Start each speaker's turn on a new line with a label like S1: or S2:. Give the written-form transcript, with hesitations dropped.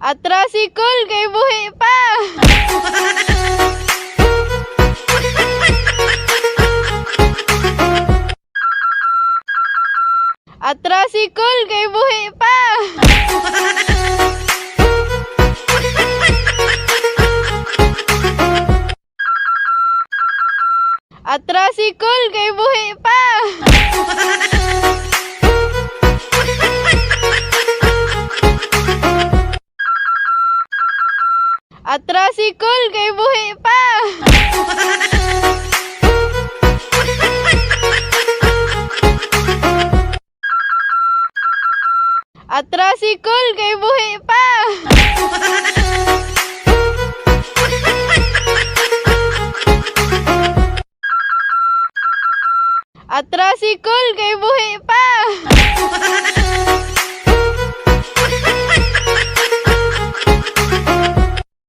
S1: Atrasi Kol kay buhi pa. Atrasi Kol kay buhi pa. Atrasi Kol kay buhi pa. Atrasi Kol kay buhi pa. Atrasi Kol kay buhi pa. Atrasi Kol kay buhi pa.